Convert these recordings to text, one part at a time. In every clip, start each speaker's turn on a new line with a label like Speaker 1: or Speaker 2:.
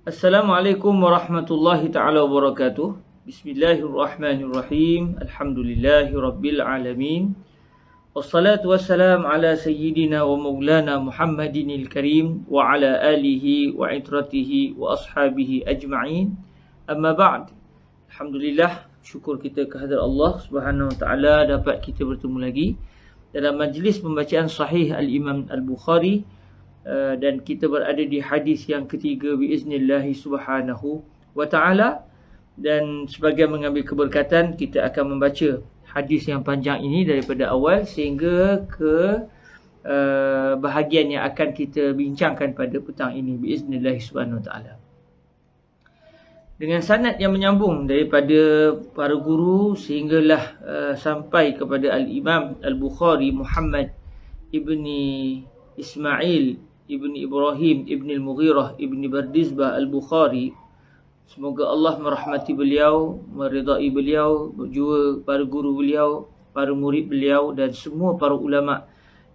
Speaker 1: Assalamualaikum warahmatullahi ta'ala wabarakatuh. Bismillahirrahmanirrahim. Alhamdulillahi rabbil alamin. Wassalatu wassalam ala sayyidina wa maulana Muhammadinil karim wa ala alihi wa itratihi wa ashabihi ajma'in. Amma ba'd. Alhamdulillah, syukur kita kehadrat Allah Subhanahu wa taala dapat kita bertemu lagi dalam majlis pembacaan sahih Al-Imam Al-Bukhari. Dan kita berada di hadis yang ketiga biiznillahi subhanahu wa ta'ala. Dan sebagai mengambil keberkatan, kita akan membaca hadis yang panjang ini daripada awal sehingga ke bahagian yang akan kita bincangkan pada petang ini biiznillahi subhanahu wa ta'ala. Dengan sanad yang menyambung daripada para guru sehinggalah sampai kepada Al-Imam Al-Bukhari Muhammad ibni Ismail ibni Ibrahim ibni Al-Mughirah ibni Bardizbah Al-Bukhari. Semoga Allah merahmati beliau, meridai beliau, juga para guru beliau, para murid beliau dan semua para ulama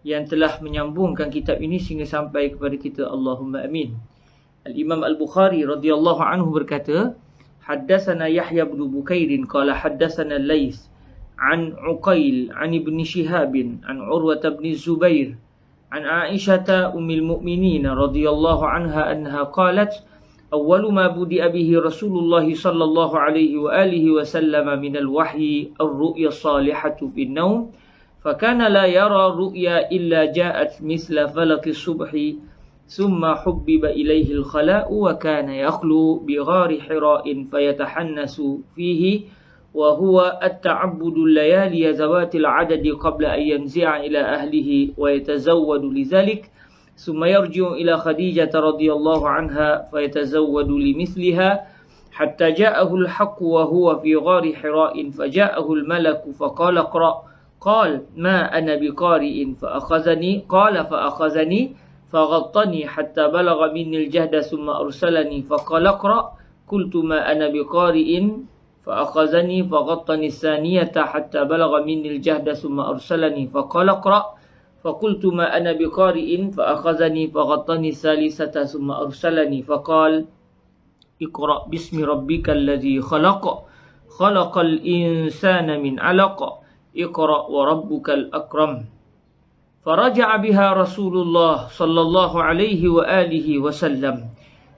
Speaker 1: yang telah menyambungkan kitab ini sehingga sampai kepada kita. Allahumma amin. Al-Imam Al-Bukhari radhiyallahu anhu berkata, Haddatsana Yahya bin Bukair qala haddatsana Laits an Uqail an Ibn Shihab an Urwah bin Zubair عن عائشة أم المؤمنين رضي الله عنها أنها قالت أول ما بدأ به رسول الله صلى الله عليه وآله وسلم من الوحي الرؤيا الصالحة في النوم فكان لا يرى رؤيا إلا جاءت مثل فلق الصبح ثم حبب إليه الخلاء وكان يخلو بغار حراء فيتحنس فيه وهو التعبد الليالي ذوات العدد قبل أن ينزع إلى أهله ويتزود لذلك ثم يرجع إلى خديجة رضي الله عنها فيتزود لمثلها حتى جاءه الحق وهو في غار حراء فجاءه الملك فقال اقرأ قال ما أنا بقارئ فأخذني فغطني حتى بلغ مني الجهد ثم أرسلني فقال اقرأ قلت ما أنا بقارئ فأخذني فغطني الثانية حتى بلغ مني الجهد ثم أرسلني فقال اقرأ فقلت ما أنا بقارئ فأخذني فغطني الثالثة ثم أرسلني فقال اقرأ باسم ربك الذي خلق الإنسان من علق اقرأ وربك الأكرم فرجع بها رسول الله صلى الله عليه وآله وسلم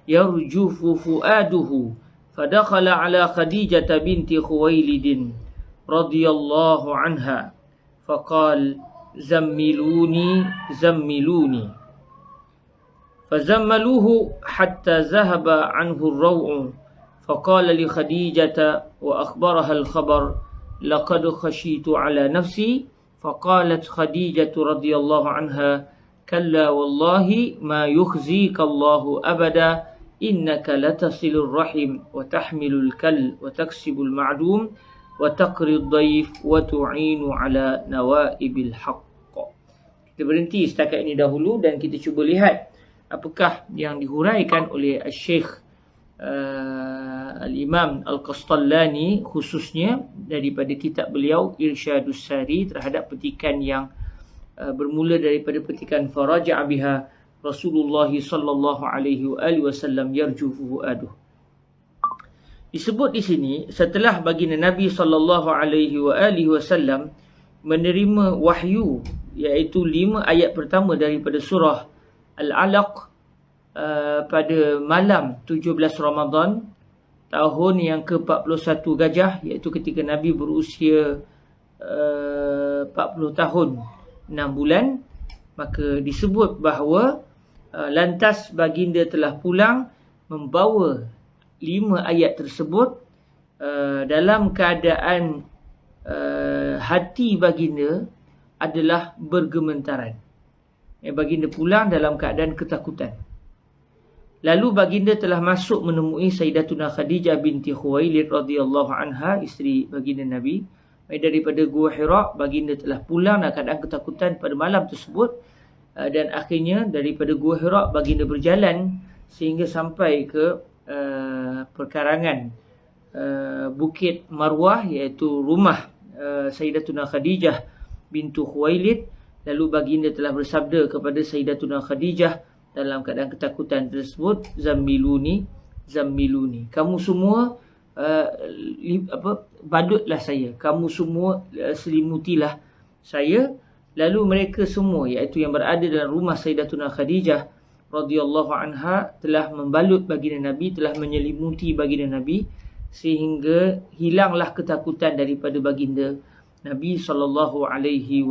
Speaker 1: يرجف فؤاده فدخل على خديجة بنت خويلد رضي الله عنها فقال زملوني فزملوه حتى ذهب عنه الروع فقال لخديجة وأخبرها الخبر لقد خشيت على نفسي فقالت خديجة رضي الله عنها كلا والله ما يخزيك الله أبدا إنك لتصل الرحم وتحمل الكل وتكسب المعدوم وتقري الضيف وتعين على نوائب الحق. Kita berhenti setakat ini dahulu dan kita cuba lihat apakah yang dihuraikan oleh Syekh Al-Imam Al-Qastallani khususnya daripada kitab beliau Irsyadus Sari terhadap petikan yang bermula daripada petikan Faraja' biha Rasulullah sallallahu alaihi wasallam yarjufu aduh. Disebut di sini setelah baginda Nabi sallallahu alaihi wasallam menerima wahyu iaitu 5 ayat pertama daripada surah Al-Alaq pada malam 17 Ramadan tahun yang ke-41 Gajah, iaitu ketika Nabi berusia 40 tahun 6 bulan. Maka disebut bahawa lantas baginda telah pulang membawa 5 ayat tersebut dalam keadaan hati baginda adalah bergementaran. Baginda pulang dalam keadaan ketakutan. Lalu baginda telah masuk menemui Sayyidatuna Khadijah binti Khuwailid radhiyallahu anha, isteri baginda Nabi. Daripada Gua Hira, baginda telah pulang dalam keadaan ketakutan pada malam tersebut. Dan akhirnya daripada Gua Hira baginda berjalan sehingga sampai ke perkarangan Bukit Marwah, iaitu rumah Sayyidatuna Khadijah bintu Khuwailid. Lalu baginda telah bersabda kepada Sayyidatuna Khadijah dalam keadaan ketakutan tersebut, Zammiluni, zammiluni. Kamu semua badutlah saya. Kamu semua selimutilah saya. Lalu mereka semua, iaitu yang berada dalam rumah Sayyidatuna Khadijah radhiyallahu anha, telah membalut baginda Nabi, telah menyelimuti baginda Nabi, sehingga hilanglah ketakutan daripada baginda Nabi sallallahu alaihi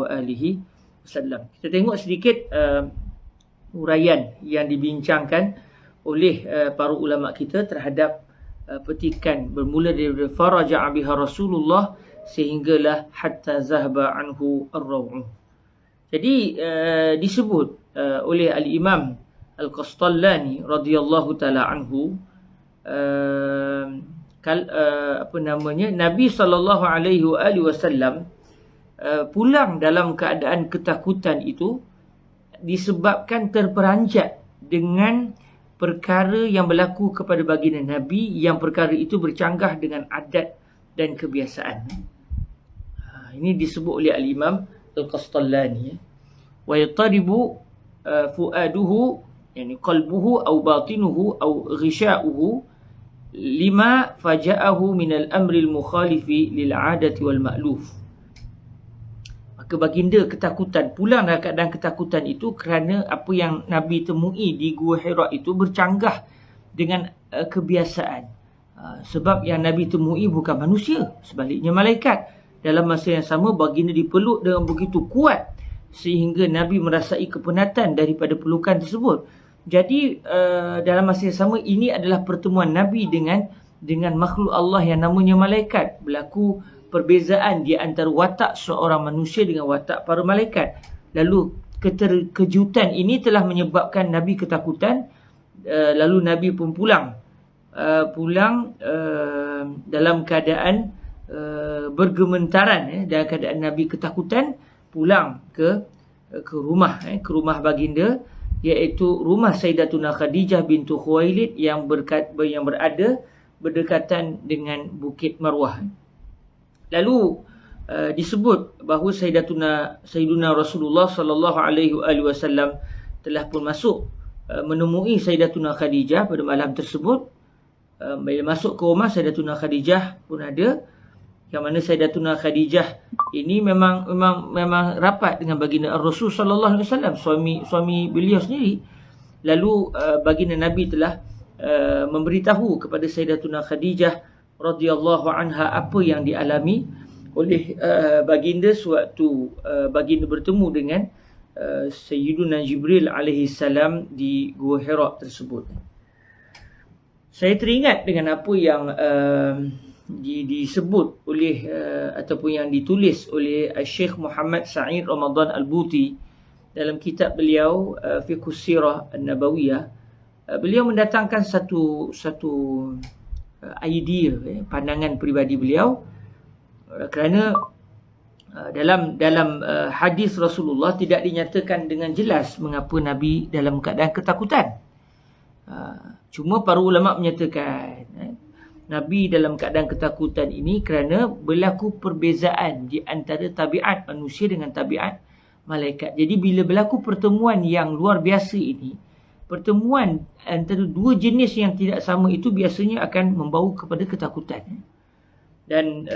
Speaker 1: wasallam. Kita tengok sedikit uraian yang dibincangkan oleh para ulama kita terhadap petikan bermula dari faraja biha Rasulullah sehinggalah hatta zahaba anhu ar-raw'u. Jadi disebut oleh al-Imam Al-Qastallani radhiyallahu taala anhu, Nabi sallallahu alaihi wasallam pulang dalam keadaan ketakutan itu disebabkan terperanjat dengan perkara yang berlaku kepada baginda Nabi, yang perkara itu bercanggah dengan adat dan kebiasaan. Ini disebut oleh al-Imam Al-Qastallani. Wa yataribu fuaduhu, yani qalbuhu aw batinuhu aw ghisha'uhu lima faja'ahu min al-amri al-mukhalifi lil 'adati wal ma'luf. Maka baginda ketakutan, pulang dalam keadaan ketakutan itu kerana apa yang Nabi temui di Gua Hira itu bercanggah dengan kebiasaan. Sebab yang Nabi temui bukan manusia, sebaliknya malaikat. Dalam masa yang sama baginda dipeluk dengan begitu kuat sehingga Nabi merasai kepenatan daripada pelukan tersebut. Jadi dalam masa yang sama ini adalah pertemuan Nabi dengan makhluk Allah yang namanya malaikat. Berlaku perbezaan di antara watak seorang manusia dengan watak para malaikat. Lalu keterkejutan ini telah menyebabkan Nabi ketakutan. Lalu Nabi pun pulang dalam keadaan bergementaran, dalam keadaan Nabi ketakutan, pulang ke rumah baginda, iaitu rumah Sayyidatuna Khadijah bintu Khuwailid yang berada berdekatan dengan Bukit Marwah. Lalu disebut bahawa Sayyiduna Rasulullah sallallahu alaihi wasallam telah pun masuk menemui Sayyidatuna Khadijah pada malam tersebut. Bila masuk ke rumah Sayyidatuna Khadijah pun ada, yang mana Sayyidatuna Khadijah ini memang rapat dengan baginda Rasul sallallahu alaihi wasallam, suami beliau sendiri. Lalu baginda Nabi telah memberitahu kepada Sayyidatuna Khadijah radhiyallahu anha apa yang dialami oleh baginda sewaktu baginda bertemu dengan Sayyiduna Jibril alaihi salam di Gua Hira tersebut. Saya teringat dengan apa yang disebut oleh ataupun yang ditulis oleh Syekh Muhammad Sa'id Ramadan Al-Buti dalam kitab beliau Fiqhus Sirah An-Nabawiyah. Beliau mendatangkan satu idea, pandangan peribadi beliau, kerana dalam hadis Rasulullah tidak dinyatakan dengan jelas mengapa Nabi dalam keadaan ketakutan. Cuma para ulama menyatakan Nabi dalam keadaan ketakutan ini kerana berlaku perbezaan di antara tabiat manusia dengan tabiat malaikat. Jadi bila berlaku pertemuan yang luar biasa ini, pertemuan antara dua jenis yang tidak sama itu biasanya akan membawa kepada ketakutan. Dan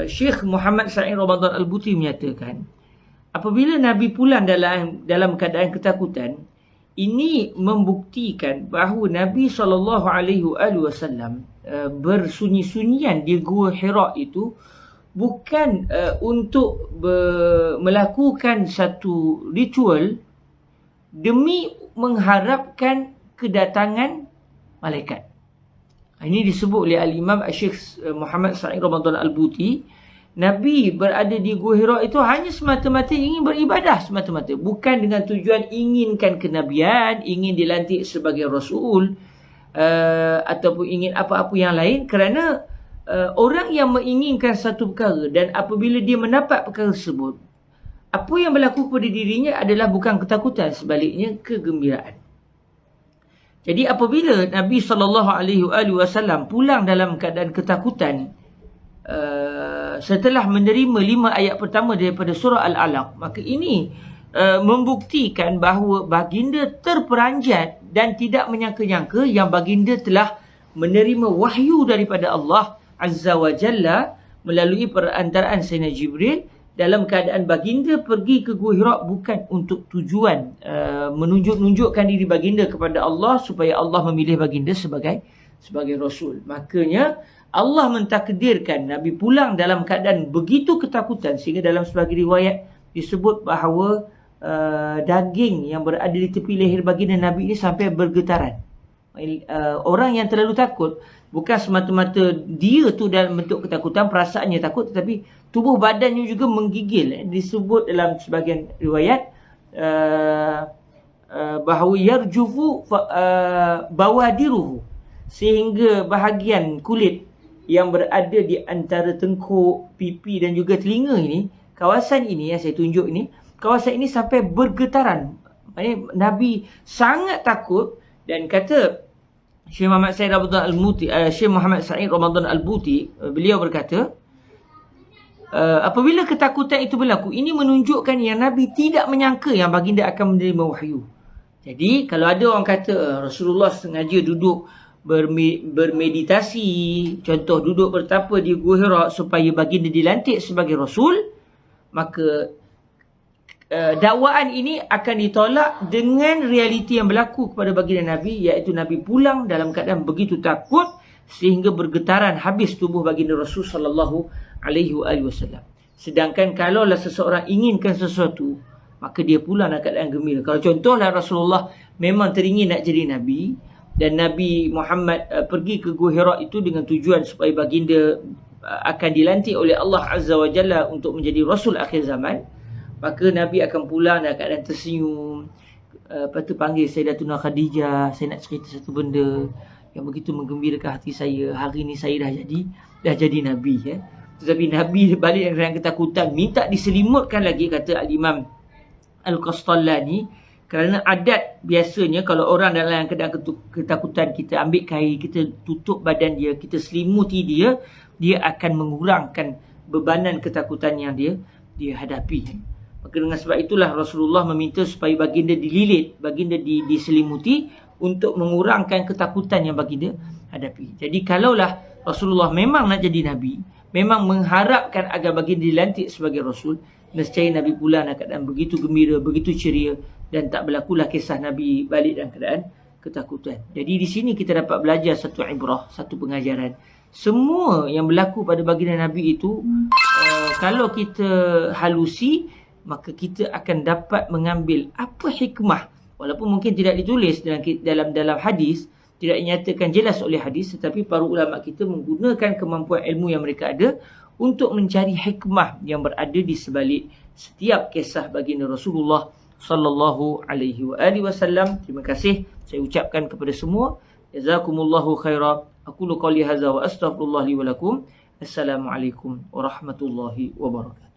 Speaker 1: Syekh Muhammad Sa'id Ramadan Al-Buti menyatakan, apabila Nabi pulang dalam keadaan ketakutan, ini membuktikan bahawa Nabi SAW bersunyi-sunyian di Gua Hira itu bukan untuk melakukan satu ritual demi mengharapkan kedatangan malaikat. Ini disebut oleh Al-Imam Syekh Muhammad Sa'id Ramadan Al-Buti. Nabi berada di Gua Hira itu hanya semata-mata ingin beribadah semata-mata, bukan dengan tujuan inginkan kenabian, ingin dilantik sebagai rasul, ataupun ingin apa-apa yang lain. Kerana orang yang menginginkan satu perkara dan apabila dia mendapat perkara tersebut, apa yang berlaku pada dirinya adalah bukan ketakutan, sebaliknya kegembiraan. Jadi apabila Nabi SAW pulang dalam keadaan ketakutan, setelah menerima 5 ayat pertama daripada surah Al-Alaq, maka ini membuktikan bahawa baginda terperanjat dan tidak menyangka-nyangka yang baginda telah menerima wahyu daripada Allah Azza wa Jalla melalui perantaraan Sayyidina Jibril dalam keadaan baginda pergi ke Gua Hira bukan untuk tujuan menunjuk-nunjukkan diri baginda kepada Allah supaya Allah memilih baginda sebagai rasul. Makanya Allah mentakdirkan Nabi pulang dalam keadaan begitu ketakutan sehingga dalam sebahagian riwayat disebut bahawa daging yang berada di tepi leher baginda Nabi ini sampai bergetaran. Orang yang terlalu takut bukan semata-mata dia tu dalam bentuk ketakutan, perasaannya takut, tetapi tubuh badannya juga menggigil. Disebut dalam sebahagian riwayat bahawa yarjufu bawadiruhu, sehingga bahagian kulit yang berada di antara tengkuk, pipi dan juga telinga ini, kawasan ini yang saya tunjuk ini, kawasan ini sampai bergetaran. Maksudnya Nabi sangat takut. Dan kata Syekh Muhammad Said Ramadan Al-Buti, Syekh Muhammad Said Ramadan Al-Buti, beliau berkata, apabila ketakutan itu berlaku, ini menunjukkan yang Nabi tidak menyangka yang baginda akan menerima wahyu. Jadi kalau ada orang kata Rasulullah sengaja duduk bermeditasi, contoh duduk bertapa di Gua Hira supaya baginda dilantik sebagai rasul, maka dakwaan ini akan ditolak dengan realiti yang berlaku kepada baginda Nabi, iaitu Nabi pulang dalam keadaan begitu takut sehingga bergetaran habis tubuh baginda Rasul sallallahu alaihi wasallam. Sedangkan kalaulah seseorang inginkan sesuatu, maka dia pulang dalam keadaan gembira. Kalau contohlah Rasulullah memang teringin nak jadi Nabi, dan Nabi Muhammad pergi ke Gua Hira itu dengan tujuan supaya baginda akan dilantik oleh Allah Azza wa Jalla untuk menjadi Rasul akhir zaman, maka Nabi akan pulang dalam keadaan tersenyum. Lepas tu panggil Sayyidatuna Khadijah, saya nak cerita satu benda yang begitu menggembirakan hati saya. Hari ni saya dah jadi Nabi. Tetapi Nabi balik dengan ketakutan, minta diselimutkan lagi, kata Al-Imam Al-Qastallani, kerana adat biasanya kalau orang dalam keadaan ketakutan, kita ambil kain, kita tutup badan dia, kita selimuti dia, dia akan mengurangkan bebanan ketakutan yang dia hadapi. Maka dengan sebab itulah Rasulullah meminta supaya baginda dililit, baginda diselimuti untuk mengurangkan ketakutan yang baginda hadapi. Jadi kalaulah Rasulullah memang nak jadi Nabi, memang mengharapkan agar baginda dilantik sebagai Rasul, nescaya Nabi pula dalam keadaan begitu gembira, begitu ceria, dan tak berlakulah kisah Nabi balik dalam keadaan ketakutan. Jadi di sini kita dapat belajar satu ibrah, satu pengajaran. Semua yang berlaku pada baginda Nabi itu, kalau kita halusi, maka kita akan dapat mengambil apa hikmah. Walaupun mungkin tidak ditulis dalam hadis, tidak dinyatakan jelas oleh hadis, tetapi para ulama kita menggunakan kemampuan ilmu yang mereka ada untuk mencari hikmah yang berada di sebalik setiap kisah baginda Rasulullah sallallahu alaihi wasallam. Terima kasih saya ucapkan kepada semua. Jazakumullahu khairan. Aqulu qawli hadza wa astaghfirullah li wa lakum. Assalamualaikum warahmatullahi wabarakatuh.